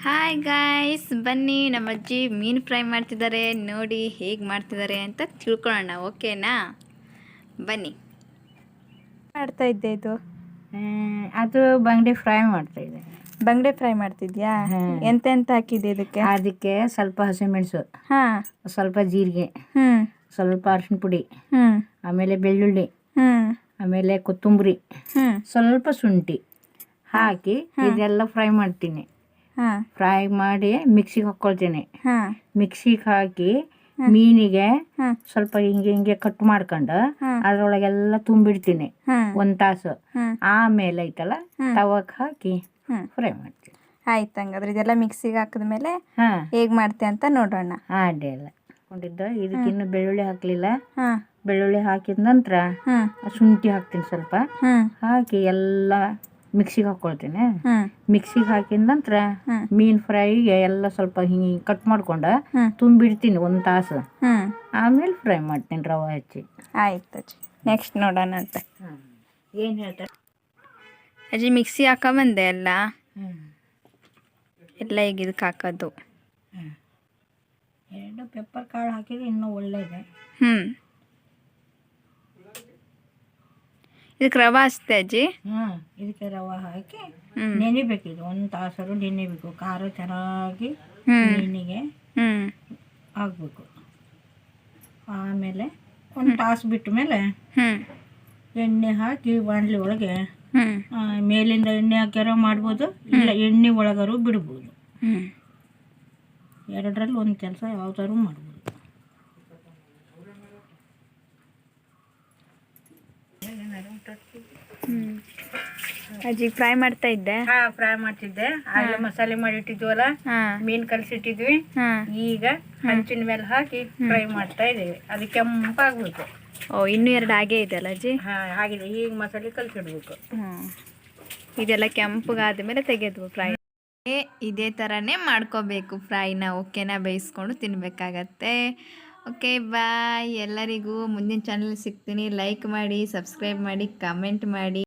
Hi guys, ಬನ್ನಿ ನಮ್ಮ ಅಜ್ಜಿ ಮೀನು ಫ್ರೈ ಮಾಡ್ತಿದ್ದಾರೆ. ನೋಡಿ ಹೇಗೆ ಮಾಡ್ತಿದ್ದಾರೆ ಅಂತ ತಿಳ್ಕೊಳ್ಳೋಣ. ಓಕೆನಾ? ಬನ್ನಿ. ಮಾಡ್ತಾ ಇದ್ದೆ ಇದು ಅದು ಬಂಗಡೆ ಫ್ರೈ ಮಾಡ್ತಾ ಇದ್ದೆ. ಬಂಗಡೆ ಫ್ರೈ ಮಾಡ್ತಿದ್ಯಾ? ಎಂತೆಂತ ಹಾಕಿದ್ದೆ ಇದಕ್ಕೆ? ಅದಕ್ಕೆ ಸ್ವಲ್ಪ ಹಸಿಮೆಣಸು, ಹಾಂ, ಸ್ವಲ್ಪ ಜೀರಿಗೆ, ಸ್ವಲ್ಪ ಅರಿಶಿನ ಪುಡಿ, ಆಮೇಲೆ ಬೆಳ್ಳುಳ್ಳಿ, ಆಮೇಲೆ ಕೊತ್ತಂಬರಿ, ಸ್ವಲ್ಪ ಶುಂಠಿ ಹಾಕಿ ಇದೆಲ್ಲ ಫ್ರೈ ಮಾಡ್ತೀನಿ. ಫ್ರೈ ಮಾಡಿ ಮಿಕ್ಸಿಗೆ ಹಾಕ್ಕೊಳ್ತೀನಿ. ಮಿಕ್ಸಿಗೆ ಹಾಕಿ ಮೀನಿಗೆ ಸ್ವಲ್ಪ ಹಿಂಗೆ ಹಿಂಗೆ ಕಟ್ ಮಾಡ್ಕೊಂಡು ಅದ್ರೊಳಗೆಲ್ಲ ತುಂಬಿಡ್ತೀನಿ ಒಂದು ತಾಸು. ಆಮೇಲೆ ಐತಲ್ಲ ತವಕ್ಕೆ ಹಾಕಿ ಫ್ರೈ ಮಾಡ್ತೀನಿ. ಆಯ್ತು, ಹಂಗಾದ್ರೆ ಇದೆಲ್ಲ ಮಿಕ್ಸಿಗೆ ಹಾಕಿದ್ಮೇಲೆ ಹೇಗೆ ಮಾಡ್ತೆ ಅಂತ ನೋಡೋಣ. ಅಡ್ಡಿಲ್ಲ ಕೊಂಡಿದ್ದು. ಇದಕ್ಕಿನ್ನು ಬೆಳ್ಳುಳ್ಳಿ ಹಾಕಲಿಲ್ಲ. ಬೆಳ್ಳುಳ್ಳಿ ಹಾಕಿದ ನಂತರ ಶುಂಠಿ ಹಾಕ್ತೀನಿ ಸ್ವಲ್ಪ. ಹಾಕಿ ಎಲ್ಲ ಮಿಕ್ಸಿಗೆ ಹಾಕ್ಕೊಳ್ತೀನಿ. ಮಿಕ್ಸಿಗೆ ಹಾಕಿದ ನಂತರ ಮೀನು ಫ್ರೈಗೆ ಎಲ್ಲ ಸ್ವಲ್ಪ ಹಿಂಗೆ ಕಟ್ ಮಾಡ್ಕೊಂಡು ತುಂಬಿಡ್ತೀನಿ ಒಂದು ತಾಸು. ಆಮೇಲೆ ಫ್ರೈ ಮಾಡ್ತೀನಿ ರವೆ ಹಚ್ಚಿ. ಆಯ್ತು ಅಜ್ಜಿ, ನೆಕ್ಸ್ಟ್ ನೋಡೋಣ ಅಂತ. ಏನು ಹೇಳ್ತಾರೆ ಅಜ್ಜಿ? ಮಿಕ್ಸಿ ಹಾಕೊಂಬಂದೆ ಎಲ್ಲ ಎಲ್ಲ ಈಗ ಇದಕ್ಕೆ ಹಾಕೋದು. ಎರಡು ಪೆಪ್ಪರ್ ಕಾಳು ಹಾಕಿದ್ರೆ ಇನ್ನೂ ಒಳ್ಳೇದೆ. ಇದಕ್ಕೆ ರವೆ ಹಚ್ತೆ ಅಜ್ಜಿ? ಇದಕ್ಕೆ ರವೆ ಹಾಕಿ ನೆನಿಬೇಕಿದು. ಒಂದು ತಾಸರು ನೆನಿಬೇಕು. ಖಾರ ಚೆನ್ನಾಗಿ ಮೀನಿಗೆ ಹಾಕ್ಬೇಕು. ಆಮೇಲೆ ಒಂದು ತಾಸು ಬಿಟ್ಟ ಮೇಲೆ ಎಣ್ಣೆ ಹಾಕಿ ಬಾಣಲಿ ಒಳಗೆ ಮೇಲಿಂದ ಎಣ್ಣೆ ಹಾಕ್ಯಾರ ಮಾಡ್ಬೋದು, ಇಲ್ಲ ಎಣ್ಣೆ ಒಳಗಾರು ಬಿಡ್ಬೋದು. ಎರಡರಲ್ಲಿ ಒಂದು ಕೆಲಸ ಯಾವ್ದಾರು ಮಾಡ್ಬೋದು. ಅಜ್ಜಿ ಫ್ರೈ ಮಾಡ್ತಾ ಇದ್ದೆ. ಫ್ರೈ ಮಾಡ್ತಿದ್ದೆ. ಆಗಲೇ ಮಸಾಲೆ ಮಾಡಿಟ್ಟಿದ್ವಲ್ಲ, ಮೀನು ಕಲಸಿಟ್ಟಿದ್ವಿ. ಈಗ ಹಂಚಿನ ಮೇಲೆ ಹಾಕಿ ಫ್ರೈ ಮಾಡ್ತಾ ಇದ್ದೇವೆ. ಅದು ಕೆಂಪಾಗಬೇಕು. ಇನ್ನೂ ಎರಡು ಹಾಗೆ ಇದೆಯಲ್ಲ ಅಜ್ಜಿ? ಆಗಿದೆ. ಈಗ ಮಸಾಲೆ ಕಲಸಿಡ್ಬೇಕು. ಇದೆಲ್ಲ ಕೆಂಪಗಾದ್ಮೇಲೆ ತೆಗೆದು ಫ್ರೈ. ಇದೇ ಥರನೇ ಮಾಡ್ಕೋಬೇಕು ಫ್ರೈನ. ಓಕೆನಾ? ಬೇಯಿಸ್ಕೊಂಡು ತಿನ್ನಬೇಕಾಗತ್ತೆ. ಓಕೆ, ಬಾಯ್ ಎಲ್ಲರಿಗೂ. ಮುಂದಿನ ಚಾನಲ್ ಸಿಗ್ತೀನಿ. ಲೈಕ್ ಮಾಡಿ, ಸಬ್ಸ್ಕ್ರೈಬ್ ಮಾಡಿ, ಕಮೆಂಟ್ ಮಾಡಿ.